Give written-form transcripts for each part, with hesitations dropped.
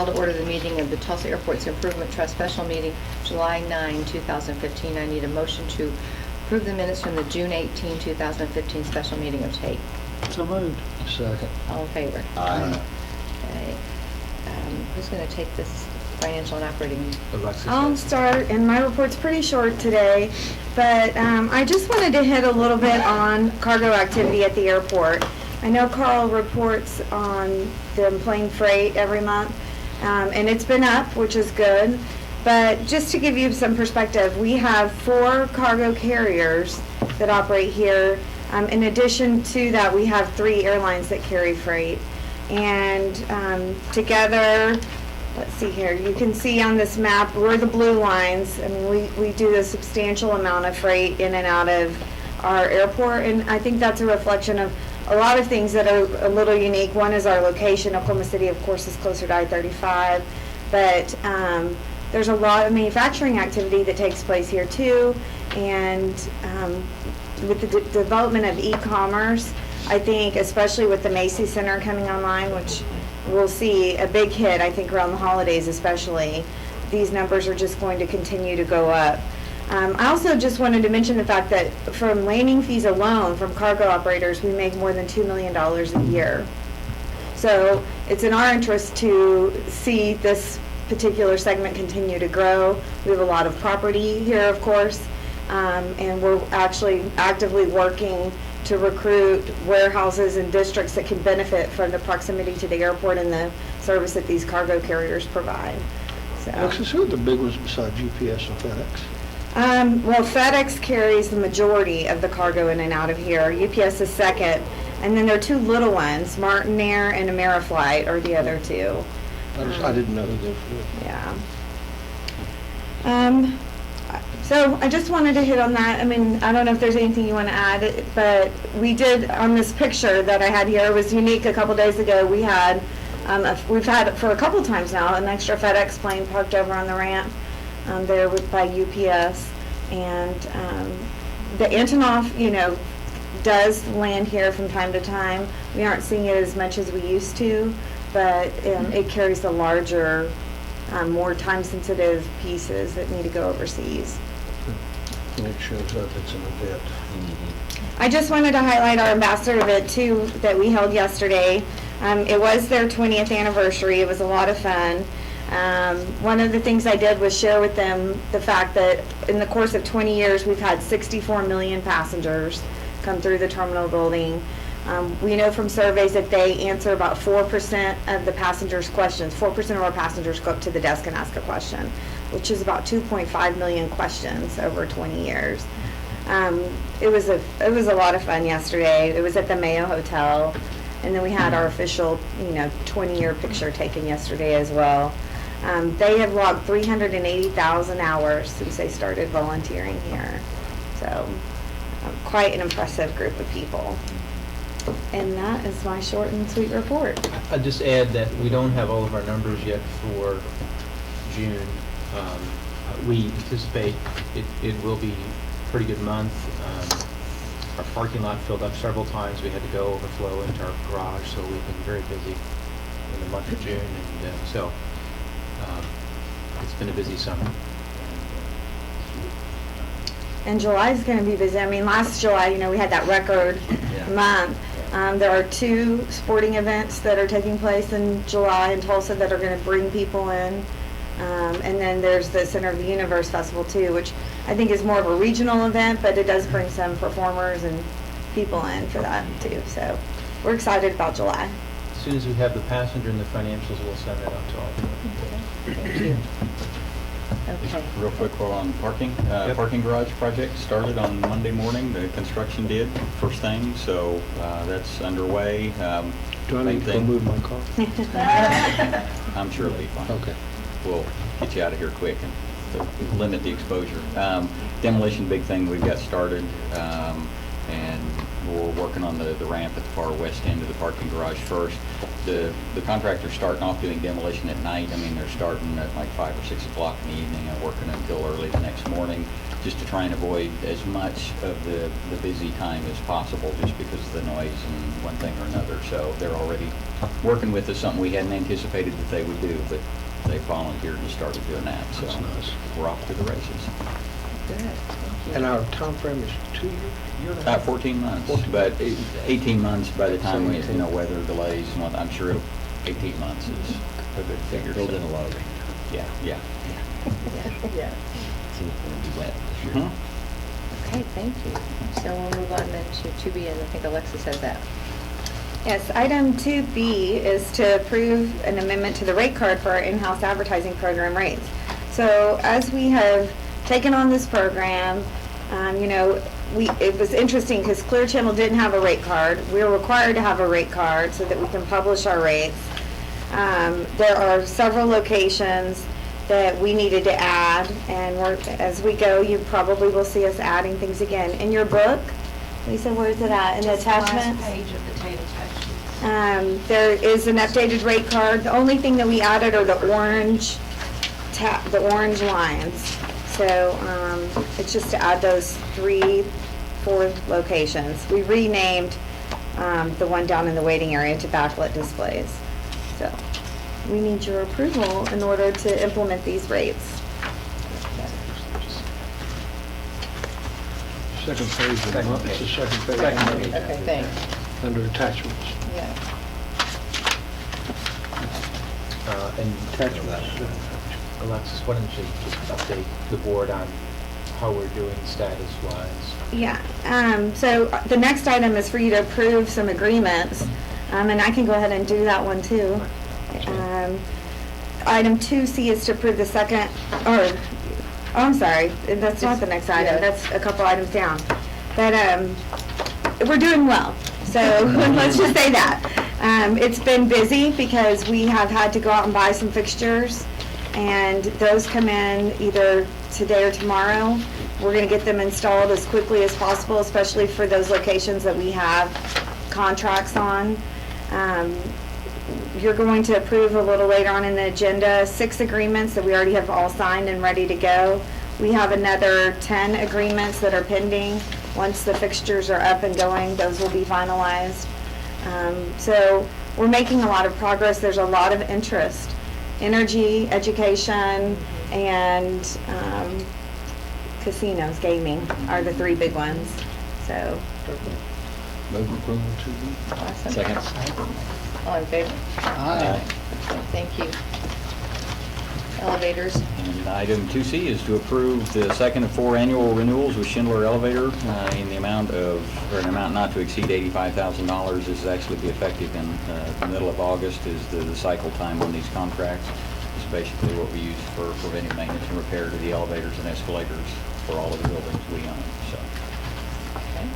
call to order the meeting of the Tulsa Airport's Improvement Trust Special Meeting, July 9, 2015. I need a motion to approve the minutes from the June 18, 2015 special meeting of TAIT. So moved. Second. All in favor? Aye. Okay. Who's going to take this financial and operating? I'll start, and my report's pretty short today, but I just wanted to hit a little bit on cargo activity at the airport. I know Carl reports on the plane freight every month, and it's been up, which is good. But just to give you some perspective, we have 4 cargo carriers that operate here. In addition to that, we have 3 airlines that carry freight. And together, let's see here, you can see on this map, we're the blue lines. I mean, we do a substantial amount of freight in and out of our airport, and I think that's a reflection of a lot of things that are a little unique. One is our location. Oklahoma City, of course, is closer to I-35, but there's a lot of manufacturing activity that takes place here too, and with the development of e-commerce, I think, especially with the Macy's Center coming online, which we'll see a big hit, I think, around the holidays especially, these numbers are just going to continue to go up. I also just wanted to mention the fact that from landing fees alone, from cargo operators, we make more than $2 million a year. So it's in our interest to see this particular segment continue to grow. We have a lot of property here, of course, and we're actually actively working to recruit warehouses and districts that can benefit from the proximity to the airport and the service that these cargo carriers provide. So. Alexis, who are the big ones besides UPS and FedEx? Well, FedEx carries the majority of the cargo in and out of here. UPS is second, and then there are 2 little ones, Martin Air and Ameriflight are the other 2. I didn't know that. Yeah. So I just wanted to hit on that. I mean, I don't know if there's anything you want to add, but we did on this picture that I had here. It was unique. A couple days ago, we had, we've had for a couple times now, an extra FedEx plane parked over on the ramp there by UPS, and the Antonov, you know, does land here from time to time. We aren't seeing it as much as we used to, but it carries the larger, more time-sensitive pieces that need to go overseas. It shows up it's an event. I just wanted to highlight our ambassador event too that we held yesterday. It was their 20th anniversary. It was a lot of fun. One of the things I did was share with them the fact that in the course of 20 years we've had 64 million passengers come through the terminal building. We know from surveys that they answer about 4% of the passengers' questions. 4% of our passengers go up to the desk and ask a question, which is about 2.5 million questions over 20 years. It was a lot of fun yesterday. It was at the Mayo Hotel, and then we had our official, 20-year picture taken yesterday as well. They have logged 380,000 hours since they started volunteering here. So quite an impressive group of people. And that is my short and sweet report. I'll just add that we don't have all of our numbers yet for June. We anticipate it will be a pretty good month. Our parking lot filled up several times. We had to go overflow into our garage, so we've been very busy in the month of June, and so it's been a busy summer. And July is going to be busy. I mean, last July, we had that record month. There are 2 sporting events that are taking place in July in Tulsa that are going to bring people in. And then there's the Center of the Universe Festival too, which I think is more of a regional event, but it does bring some performers and people in for that too. So we're excited about July. As soon as we have the passenger and the financials, we'll send that out to all of you. Thank you. Okay. Real quick, while on parking, parking garage project started on Monday morning. The construction did first thing, so that's underway. Do I need to go move my car? I'm sure it'll be fine. Okay. We'll get you out of here quick and limit the exposure. Demolition, big thing we've got started. and we're working on the ramp at the far west end of the parking garage first. The contractor's starting off doing demolition at night. I mean, they're starting at like 5 or 6 o'clock in the evening and working until early the next morning, just to try and avoid as much of the busy time as possible, just because of the noise and one thing or another. So they're already working with us, something we hadn't anticipated that they would do, but they volunteered and started doing that. So That's nice. we're off to the races. Good, thank you. And our time frame is 2 years? Year and a half? 14 months, 14. but 18 months by the time we, 18. weather delays and what, I'm sure 18 months is a good figure. Build so- in a lot of rain. Yeah, yeah. Yeah. Seems to be wet this year. Mhm. Okay, thank you. So we'll move on then to 2B, and I think Alexis has that. Yes, item 2B is to approve an amendment to the rate card for our in-house advertising program rates. So as we have taken on this program, it was interesting because Clear Channel didn't have a rate card. We were required to have a rate card so that we can publish our rates. There are several locations that we needed to add, and as we go, you probably will see us adding things again. In your book, Lisa, where is it at? In the attachments? Last page of the TAIT attachments. There is an updated rate card. The only thing that we added are the orange lines. So it's just to add those 4 locations. We renamed the one down in the waiting area to backlit displays. So we need your approval in order to implement these rates. Second page. Second It's the page. second page. Second page. Okay, thanks. Under attachments. Yeah. And Alexis, why don't you just update the board on how we're doing status-wise? Yeah, so the next item is for you to approve some agreements, and I can go ahead and do that one too. Item 2C is to approve the second, I'm sorry, that's not the next item, Yeah. that's a couple items down. But we're doing well, so let's just say that. It's been busy because we have had to go out and buy some fixtures, and those come in either today or tomorrow. We're going to get them installed as quickly as possible, especially for those locations that we have contracts on. You're going to approve a little later on in the agenda 6 agreements that we already have all signed and ready to go. We have another 10 agreements that are pending. Once the fixtures are up and going, those will be finalized. So we're making a lot of progress. There's a lot of interest. Energy, education, and casinos, gaming are the 3 big ones. So, Move approval to the... Awesome. Second. All in favor? Aye. Okay, thank you. Elevators. And item 2C is to approve the second of 4 annual renewals with Schindler Elevator in the amount not to exceed $85,000. This is actually be effective in the middle of August is the cycle time on these contracts. It's basically what we use for preventive maintenance and repair to the elevators and escalators for all of the buildings we own. So, Okay.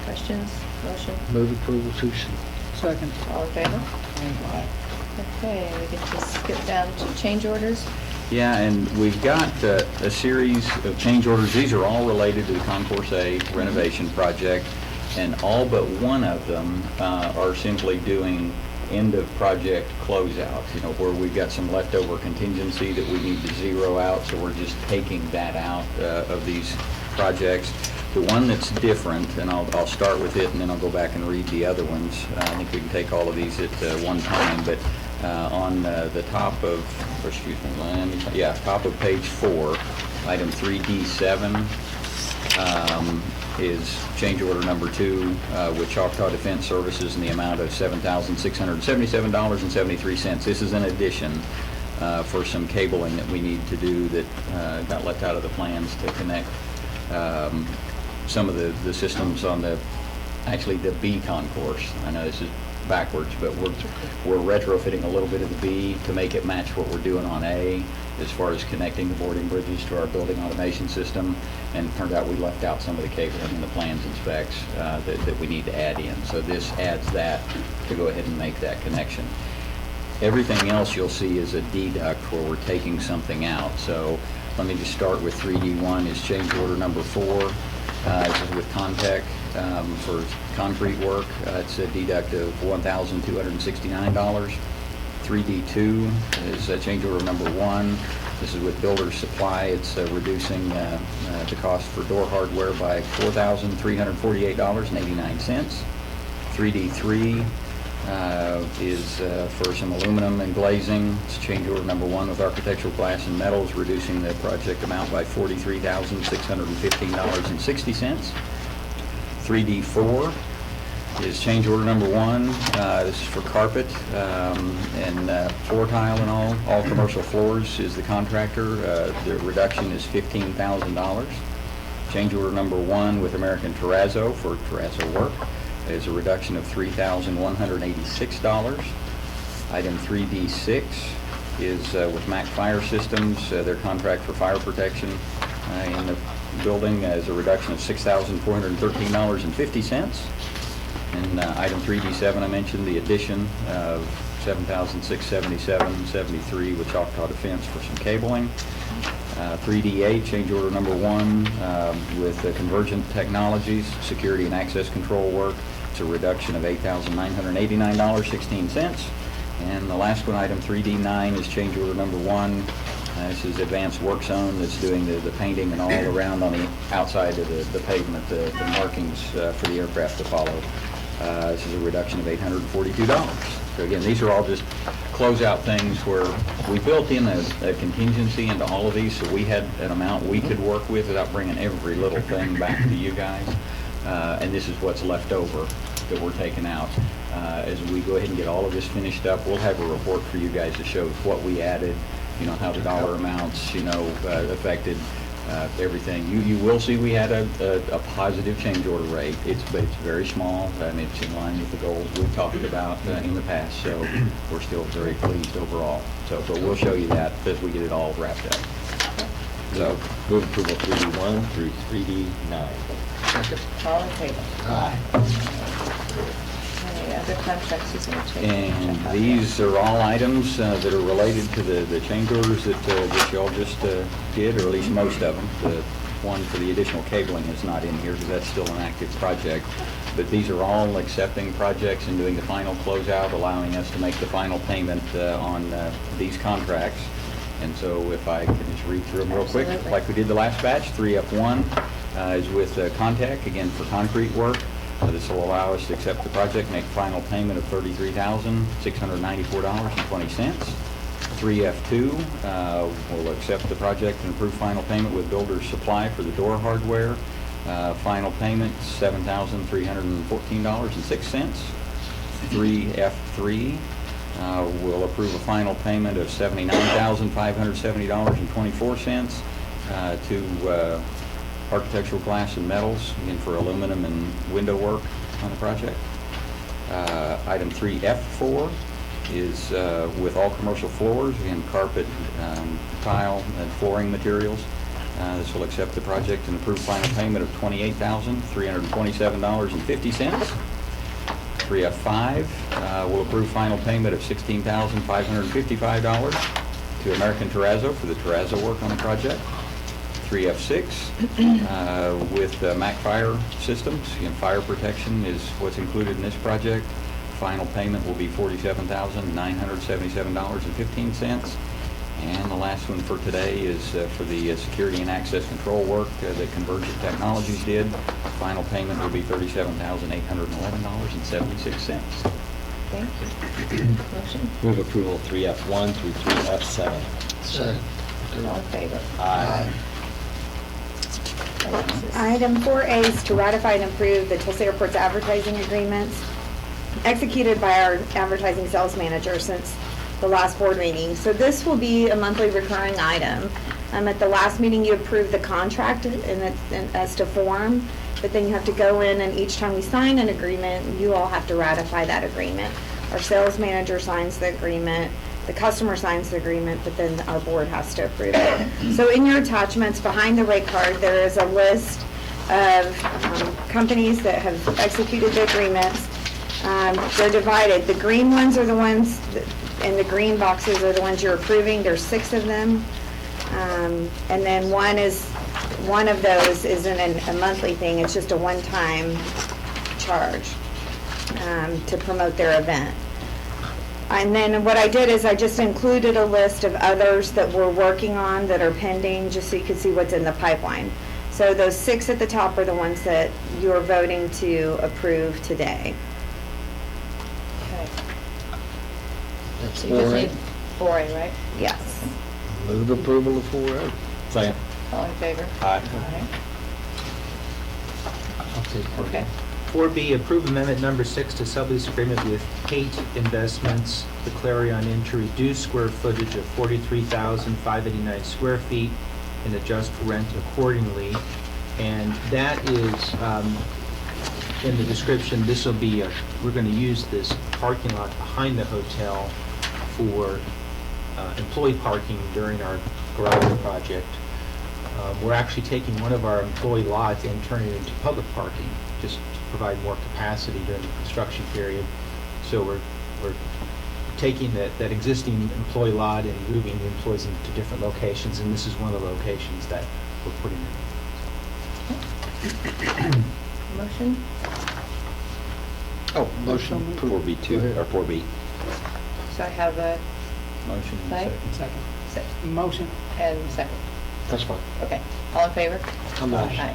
Questions? Motion? Move approval to C. Second. All in favor? Okay, we get to skip down to change orders. yeah, and we've got a series of change orders. These are all related to the Concourse A renovation project, and all but one of them are simply doing end-of-project closeouts, where we've got some leftover contingency that we need to zero out, so we're just taking that out of these projects. The one that's different, and I'll start with it, and then I'll go back and read the other ones. I think we can take all of these at one time, but on the top of, top of page 4, item 3D7, is change order number 2 with Choctaw Defense Services in the amount of $7,677.73. This is an addition for some cabling that we need to do that got left out of the plans to connect some of the systems on the B concourse. I know this is backwards, but we're retrofitting a little bit of the B to make it match what we're doing on A as far as connecting the boarding bridges to our building automation system. And it turned out we left out some of the cabling in the plans and specs that we need to add in. So this adds that to go ahead and make that connection. Everything else you'll see is a deduct where we're taking something out. So let me just start with 3D1 is change order number 4. This is with Contech for concrete work. It's a deduct of $1,269. 3D2 is change order number 1. This is with Builders Supply. It's reducing the cost for door hardware by $4,348.89. 3D3 is for some aluminum and glazing. It's change order number 1 with Architectural Glass and Metals, reducing the project amount by $43,615.60. 3D4 is change order number 1. This is for carpet and floor tile and all commercial floors is the contractor. The reduction is $15,000. Change order number 1 with American Terrazzo for terrazzo work is a reduction of $3,186. Item 3D6 is with Mac Fire Systems. Their contract for fire protection in the building is a reduction of $6,413.50. And item 3D7, I mentioned the addition of $7,677.73 with Choctaw Defense for some cabling. 3D8, change order number 1 with Convergent Technologies, security and access control work. It's a reduction of $8,989.16. And the last one, item 3D9, is change order number 1. This is Advanced Work Zone that's doing the painting and all around on the outside of the pavement, the markings for the aircraft to follow. This is a reduction of $842. So again, these are all just closeout things where we built in a contingency into all of these, so we had an amount we could work with without bringing every little thing back to you guys. And this is what's left over that we're taking out. As we go ahead and get all of this finished up, we'll have a report for you guys that shows what we added, how the dollar amounts, affected everything. You will see we had a positive change order rate. But it's very small. It's in line with the goals we've talked about in the past. So we're still very pleased overall. But we'll show you that as we get it all wrapped up. So, move approval 3D1 through 3D9. All in favor? Aye. Any other contracts he's going to take? And these are all items that are related to the change orders that y'all just did, or at least most of them. The one for the additional cabling is not in here because that's still an active project. But these are all accepting projects and doing the final closeout, allowing us to make the final payment on these contracts. And so if I can just read through them real quick, Absolutely. like we did the last batch. 3F1 is with Contech, again for concrete work. This will allow us to accept the project, make a final payment of $33,694.20. 3F2 will accept the project and approve final payment with Builders Supply for the door hardware. Final payment $7,314.06. 3F3 will approve a final payment of $79,570.24 to Architectural Glass and Metals, again for aluminum and window work on the project. Item 3F4 is with all commercial floors, again carpet, tile, and flooring materials. This will accept the project and approve final payment of $28,327.50. 3F5 will approve final payment of $16,555 to American Terrazzo for the terrazzo work on the project. 3F6 with Mac Fire Systems. Again, fire protection is what's included in this project. Final payment will be $47,977.15. And the last one for today is for the security and access control work that Convergent Technologies did. Final payment will be $37,811.76. Thank you. Motion? Move approval 3F1 through 3F7. Second. All in favor? Aye. Alexis. Item 4A is to ratify and approve the Tulsa Airport's advertising agreements executed by our advertising sales manager since the last board meeting. So this will be a monthly recurring item. At the last meeting, you approved the contract as to form, but then you have to go in and each time we sign an agreement, you all have to ratify that agreement. Our sales manager signs the agreement, the customer signs the agreement, but then our board has to approve it. So in your attachments behind the rate card, there is a list of companies that have executed the agreements. They're divided. The green ones are the ones, and the green boxes are the ones you're approving. There's 6 of them. And then one is one of those isn't a monthly thing, it's just a one-time charge to promote their event. And then what I did is I just included a list of others that we're working on that are pending, just so you can see what's in the pipeline. So those 6 at the top are the ones that you're voting to approve today. Okay. That's So you just 4A. need 4A, right? Yes. Move approval of 4A. Second. All in favor? Aye. I'll take 4B. Okay. 4B, approve amendment number 6 to sublease agreement with TAIT Investments, the Clarion Inn, to reduce square footage of 43,589 square feet and adjust rent accordingly. And that is, in the description, this will be, we're going to use this parking lot behind the hotel for employee parking during our garage project. We're actually taking one of our employee lots and turning it into public parking, just to provide more capacity during the construction period. So we're taking that existing employee lot and moving the employees into different locations, and this is one of the locations that we're putting in. Motion? Oh, motion. 4B2, or 4B. So I have a Motion and Right. second. second Motion. and second. That's fine. Okay. All in favor? I'm not. Aye. Okay,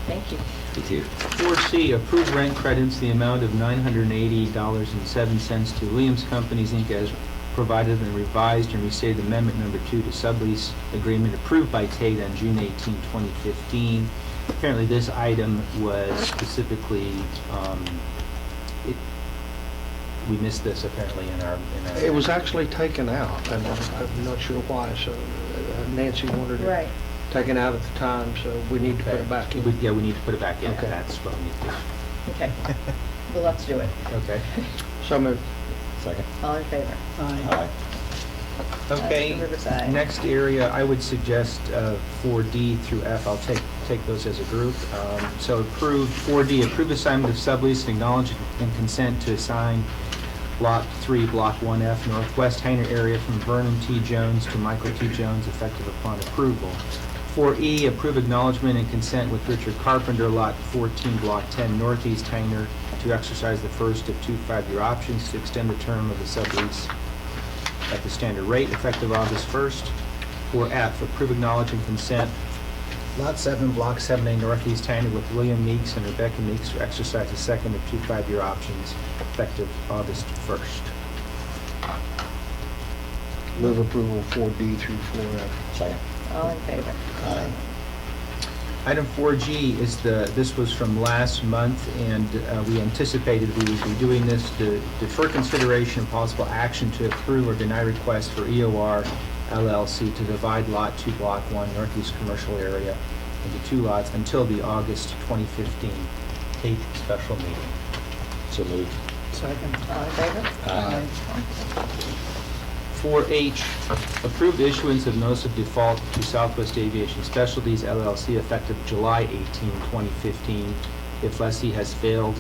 thank you. B2. 4C, approve rent credits, the amount of $980.07 to Williams Companies, Inc. as provided in revised and restated amendment number 2 to sublease agreement approved by TAIT on June 18, 2015. Apparently, this item was specifically, we missed this apparently in our. It was actually taken out, and I'm not sure why, so Nancy wanted it Right. taken out at the time, so we need to put it back in. Yeah, we need to put it back in. Okay. That's what we need to Okay. Well, let's do it. do. Okay. So moved. Second. All in favor? Aye. Okay, Mr. Riverside. next area, I would suggest 4D through F. I'll take those as a group. So approve, 4D, approve assignment of sublease and acknowledge and consent to assign Lot 3, Block 1F, Northwest Heiner area from Vernon T. Jones to Michael T. Jones, effective upon approval. 4E, approve acknowledgement and consent with Richard Carpenter, Lot 14, Block 10, Northeast Heiner, to exercise the first of 2 5-year options to extend the term of the sublease at the standard rate, effective August 1st. 4F, approve, acknowledge, and consent Lot 7, Block 7A, Northeast Heiner, with William Meeks and Rebecca Meeks to exercise the second of 2 5-year options, effective August 1st. Move approval 4D through 4F. Second. All in favor? Aye. Item 4G is this was from last month, and we anticipated we would be doing this to defer consideration and possible action to approve or deny request for EOR LLC to divide Lot 2, Block 1, Northeast Commercial Area into 2 lots until the August 2015 TAIT special meeting. So moved. Second. All in favor? Aye. 4H, approved issuance of notice of default to Southwest Aviation Specialties LLC effective July 18, 2015, if lessee has failed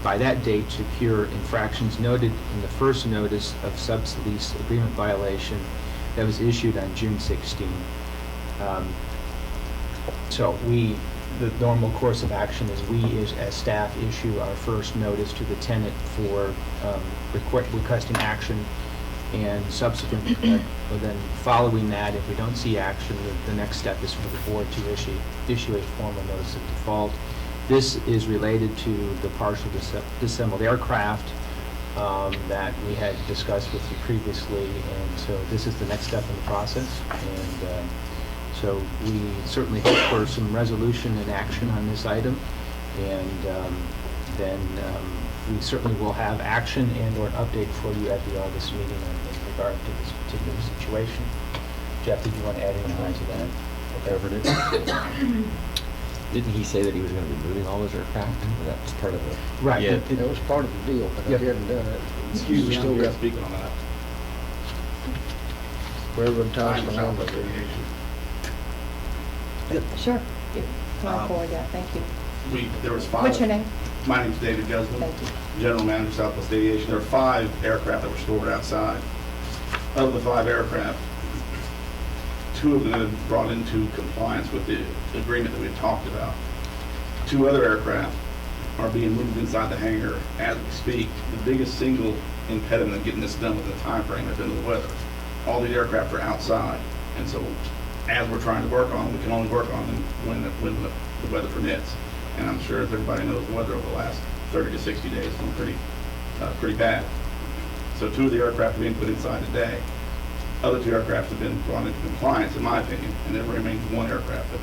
by that date to cure infractions noted in the first notice of sublease agreement violation that was issued on June 16. So the normal course of action is we, as staff, issue our first notice to the tenant for requesting action, and subsequent, then following that, if we don't see action, the next step is for the board to issue a formal notice of default. This is related to the partial disassembled aircraft that we had discussed with you previously, and so this is the next step in the process. And so we certainly hope for some resolution and action on this item, and then we certainly will have action and/or an update for you at the August meeting in regard to this particular situation. Jeff, did you want to add anything to that? Whatever it is. Didn't he say that he was going to be moving all those aircraft? That's part of the... Right. Yeah. That was part of the deal, but Yep. he hadn't done it. Excuse me, Still I'm here got speaking on that. Railroad ties I'm behind Southwest it. Aviation. Sure. Come on Um, forward, yeah, thank you. There was 5. What's your name? My name's David Guzman, Thank you. General Manager, Southwest Aviation. There are 5 aircraft that were stored outside. Of the 5 aircraft, two of them have been brought into compliance with the agreement that we had talked about. Two other aircraft are being moved inside the hangar as we speak. The biggest single impediment of getting this done within the time frame has been the weather. All these aircraft are outside, and so as we're trying to work on them, we can only work on them when the weather permits. And I'm sure as everybody knows, the weather over the last 30 to 60 days has been pretty bad. So two of the aircraft are being put inside today. Other two aircraft have been brought into compliance, in my opinion, and there remains one aircraft that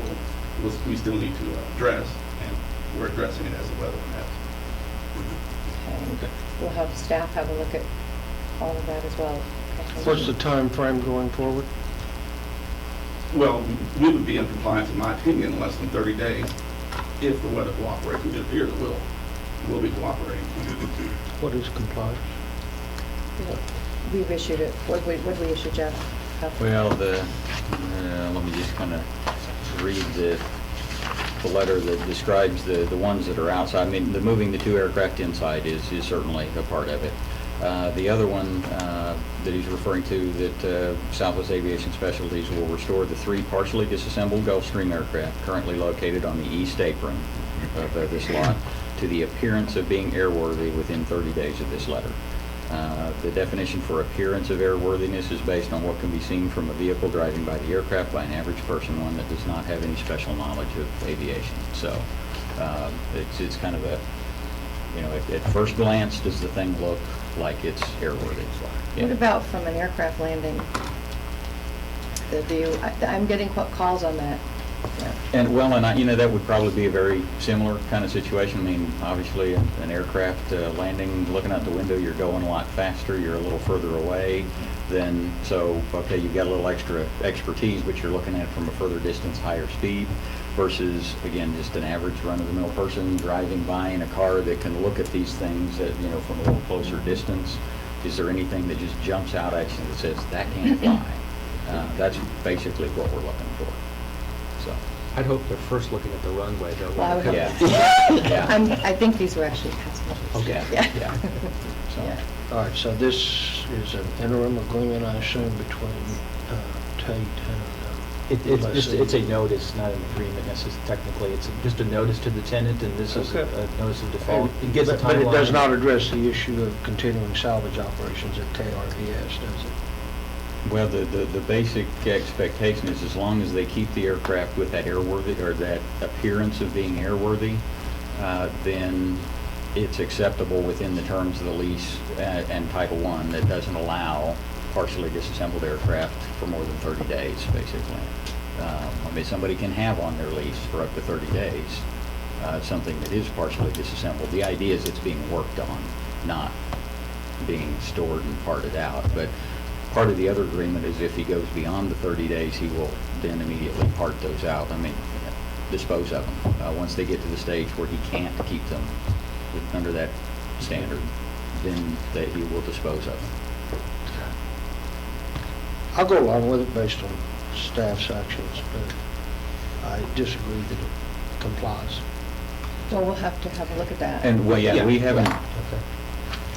we still need to address, and we're addressing it as the weather permits. Okay. We'll have staff have a look at all of that as well. Okay. What's the time frame going forward? Well, we would be in compliance, in my opinion, in less than 30 days if the weather cooperates, which it appears it will be cooperating. What is compliance? We've issued it. What did we issue, Jeff? Well, let me just kind of read the letter that describes the ones that are outside. I mean, the moving the two aircraft inside is certainly a part of it. The other one that he's referring to, that Southwest Aviation Specialties will restore the three partially disassembled Gulfstream aircraft currently located on the east apron of this lot to the appearance of being airworthy within 30 days of this letter. The definition for appearance of airworthiness is based on what can be seen from a vehicle driving by the aircraft by an average person, one that does not have any special knowledge of aviation. So it's kind of a, at first glance, does the thing look like it's airworthy? Yeah. What about from an aircraft landing? The view, I'm getting calls on that. Yeah. And that would probably be a very similar kind of situation. I mean, obviously, an aircraft landing, looking out the window, you're going a lot faster, you're a little further away. Okay, you've got a little extra expertise, but you're looking at it from a further distance, higher speed, versus, again, just an average run-of-the-mill person driving by in a car that can look at these things at, from a little closer distance. Is there anything that just jumps out at you that says, that can't fly? That's basically what we're looking for. So. I'd hope they're first looking at the runway, though. Well, I would hope. Yeah. I think these were actually passengers. Okay. Yeah. So. Yeah. All right, so this is an interim agreement, I assume, between TAIT and It's a notice, not an agreement necessarily. Technically, it's just a notice to the tenant, and this is a notice of default. It gives a timeline. But it does not address the issue of continuing salvage operations at KRVS, does it? Well, the basic expectation is as long as they keep the aircraft with that airworthy, or that appearance of being airworthy, then it's acceptable within the terms of the lease and Title I that doesn't allow partially disassembled aircraft for more than 30 days, basically. Somebody can have on their lease for up to 30 days something that is partially disassembled. The idea is it's being worked on, not being stored and parted out. But part of the other agreement is if he goes beyond the 30 days, he will then immediately part those out. Dispose of them. Once they get to the stage where he can't keep them under that standard, then he will dispose of them. I'll go along with it based on staff's actions, but I disagree that it complies. Well, we'll have to have a look at that. And, we haven't Okay.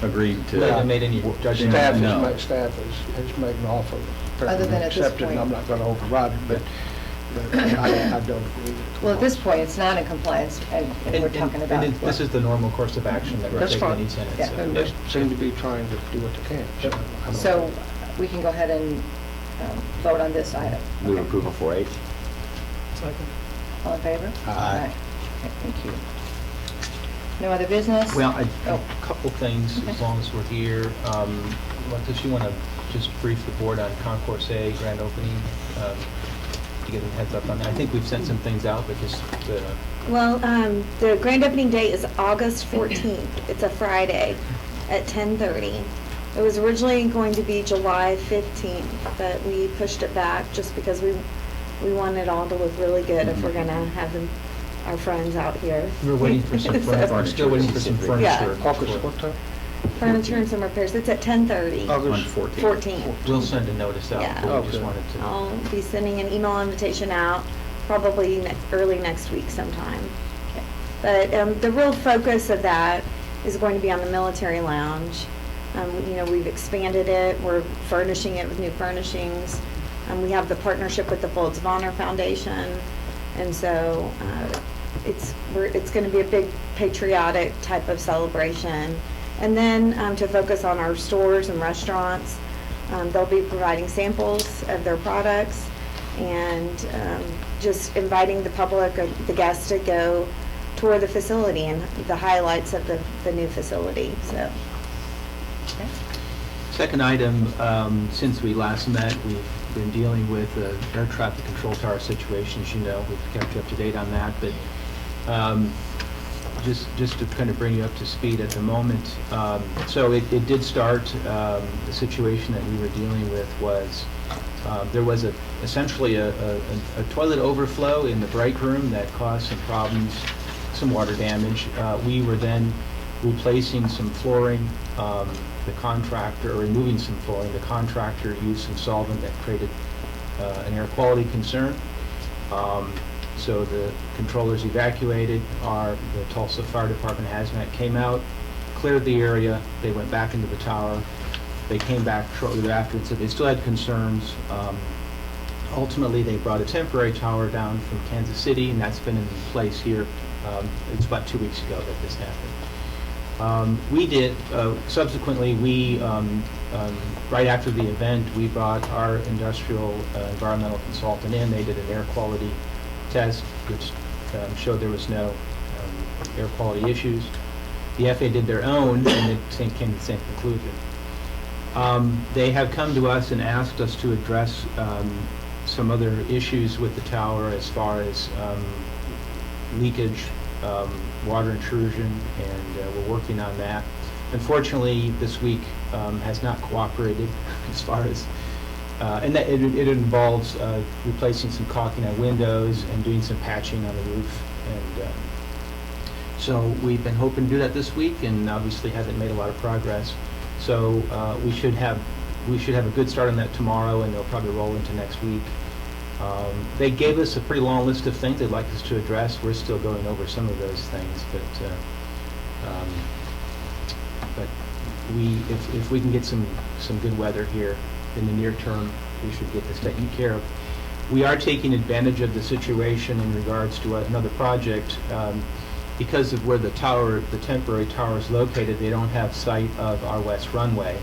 agreed to. We haven't made any judgment. Staff has made an offer. Other than at this Accepted, and point. I'm not going to override it, but I don't agree that it Well, at this complies. point, it's not in compliance, and we're talking about. And this is the normal course of action that we're That's taking fine. any tenant. Yeah. And they seem to be trying to do what they can. I'm So okay. we can go ahead and vote on this item. Move Okay. approval for 8. All in favor? Aye. Okay, thank you. No other business? Well, Oh. a couple things, Okay. as long as we're here. Does you want to just brief the board on Concourse A grand opening? To get a heads up on that. I think we've sent some things out, but just Well, the grand opening date is August 14th. It's a Friday at 10:30. It was originally going to be July 15th, but we pushed it back just because we want it all to look really good if we're gonna have our friends out here. we're waiting for some So- furniture. We're still waiting for some Yeah. furniture. August what time? Furniture and some repairs. It's at 10:30. August 14th. We'll send a notice out. Yeah. But we just Okay. wanted to. I'll be sending an email invitation out probably early next week sometime. But the real focus of that is going to be on the military lounge. We've expanded it. We're furnishing it with new furnishings. We have the partnership with the Folds of Honor Foundation, and so it's going to be a big patriotic type of celebration. And then to focus on our stores and restaurants, they'll be providing samples of their products and just inviting the public, the guests, to go tour the facility and the highlights of the new facility. So. Okay. Second item, since we last met, we've been dealing with the air traffic control tower situation. As you know, we've kept you up to date on that, but just to kind of bring you up to speed at the moment. So it did start, the situation that we were dealing with was, there was essentially a toilet overflow in the break room that caused some problems, some water damage. We were then replacing some flooring. The contractor, or removing some flooring, the contractor used some solvent that created an air quality concern. So the controllers evacuated. The Tulsa Fire Department hazmat came out, cleared the area. They went back into the tower. They came back shortly thereafter and said they still had concerns. Ultimately, they brought a temporary tower down from Kansas City, and that's been in place here. It's about 2 weeks ago that this happened. Subsequently, right after the event, we brought our industrial environmental consultant in. They did an air quality test, which showed there was no air quality issues. The FAA did their own, and it came to the same conclusion. They have come to us and asked us to address some other issues with the tower as far as leakage, water intrusion, and we're working on that. Unfortunately, this week has not cooperated as far as, and that it involves replacing some caulking on windows and doing some patching on the roof. And so we've been hoping to do that this week, and obviously haven't made a lot of progress. So we should have a good start on that tomorrow, and they'll probably roll into next week. They gave us a pretty long list of things they'd like us to address. We're still going over some of those things, but if we can get some good weather here in the near term, we should get this taken care of. We are taking advantage of the situation in regards to another project. Because of where the temporary tower is located, they don't have sight of our west runway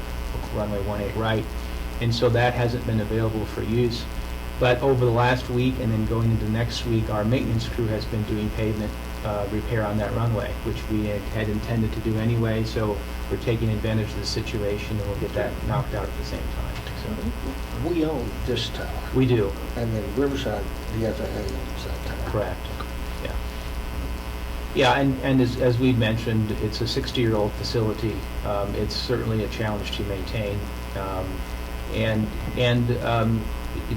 18 right, and so that hasn't been available for use. But over the last week and then going into next week, our maintenance crew has been doing pavement repair on that runway, which we had intended to do anyway. So we're taking advantage of the situation, and we'll get that knocked out at the same time. So We own this tower, we do. and then Riverside, the FAA owns that tower. Correct. Yeah. Yeah, and as we've mentioned, it's a 60-year-old facility. It's certainly a challenge to maintain,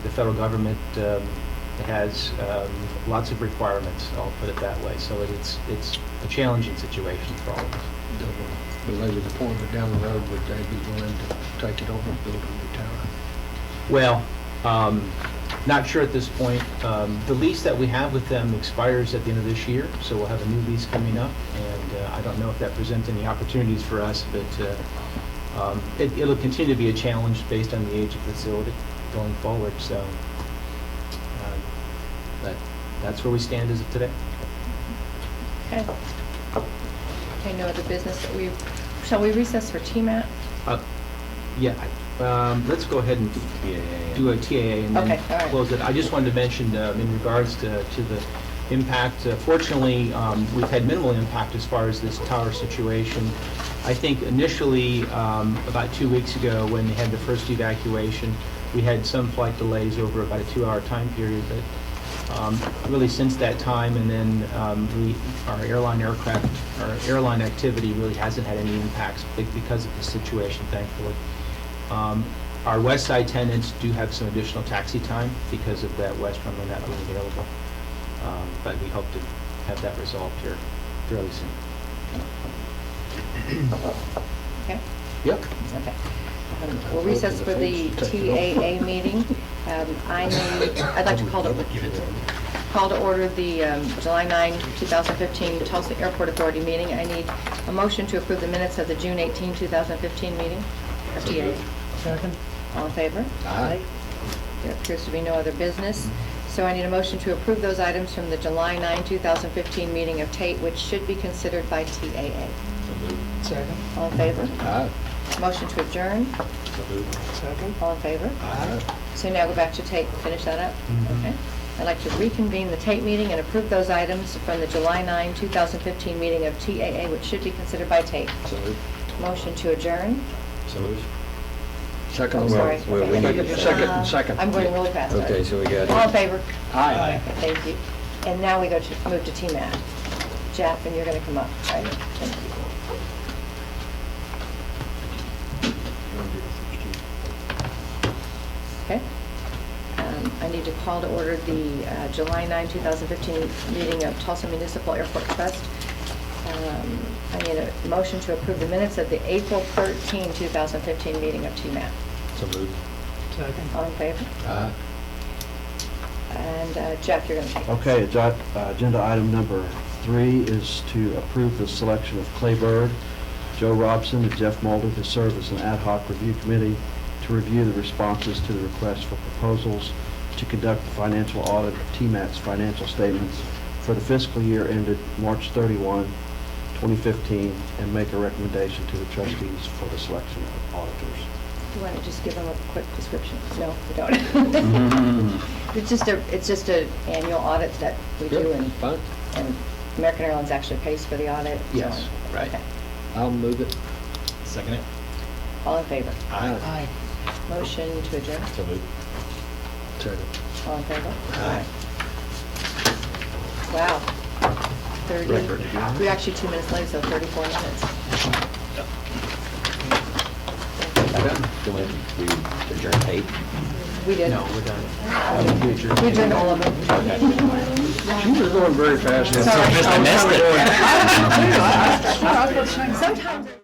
the federal government has lots of requirements, I'll put it that way. So it's a challenging situation for all of us. Don't want to belabor the point, but down the road, would they be willing to take it over and build a new tower? Well, not sure at this point. The lease that we have with them expires at the end of this year, so we'll have a new lease coming up, and I don't know if that presents any opportunities for us, but it'll continue to be a challenge based on the age of the facility going forward. So that's where we stand as of today. Okay. Okay, no other business shall we recess for TMAT? Yeah, let's go ahead and do a TAA and Okay, then all right. close it. I just wanted to mention in regards to the impact, fortunately, we've had minimal impact as far as this tower situation. I think initially, about 2 weeks ago, when they had the first evacuation, we had some flight delays over about a 2-hour time period, but really since that time, and then our airline activity really hasn't had any impacts because of the situation, thankfully. Our west side tenants do have some additional taxi time because of that west runway not being available, but we hope to have that resolved here fairly soon. Okay. Yep. Okay. We'll recess for the TAA meeting. I'd like to call to order the July 9, 2015 Tulsa Airport Authority meeting. I need a motion to approve the minutes of the June 18, 2015 meeting of TAA. Second? All in favor? Aye. There appears to be no other business. So I need a motion to approve those items from the July 9, 2015 meeting of TAIT, which should be considered by TAA. Second. All in favor? Aye. Motion to adjourn. Second. All in favor? Aye. So now go back to TAIT, finish that up? Okay. I'd like to reconvene the TAIT meeting and approve those items from the July 9, 2015 meeting of TAA, which should be considered by TAIT. So moved. Motion to adjourn. So moved. Second. Oh, sorry. well, we Okay. need- Second. I'm going really fast. sorry. Okay, so we got. All in favor? Aye. Okay, thank you. And now we go to, move to TMAT. Jeff, and you're going to come up, right? Thank you. Okay. I need to call to order the July 9, 2015 meeting of Tulsa Municipal Airport Trust. I need a motion to approve the minutes of the April 13, 2015 meeting of TMAT. So moved. Second. All in favor? Aye. And Jeff, you're going to take it. Okay, agenda item number 3 is to approve the selection of Clay Bird, Joe Robson, and Jeff Mulder to serve as an ad hoc review committee to review the responses to the request for proposals to conduct the financial audit of TMAT's financial statements for the fiscal year ended March 31, 2015, and make a recommendation to the trustees for the selection of auditors. Do you want to just give them a quick description? No, we don't. It's just a annual audit that we do, and Fine. American Airlines actually pays for the audit. so- Yes, right. Okay. I'll move it. Second it. All in favor? Aye. Motion to adjourn. So moved. Second. All in favor? Aye. Wow. 30, Record. we're actually 2 minutes late, so 34 minutes. Then we adjourn 8. We did. No, we're done. We adjourned all of them. She was going very fast. Sorry. I missed it. Sometimes.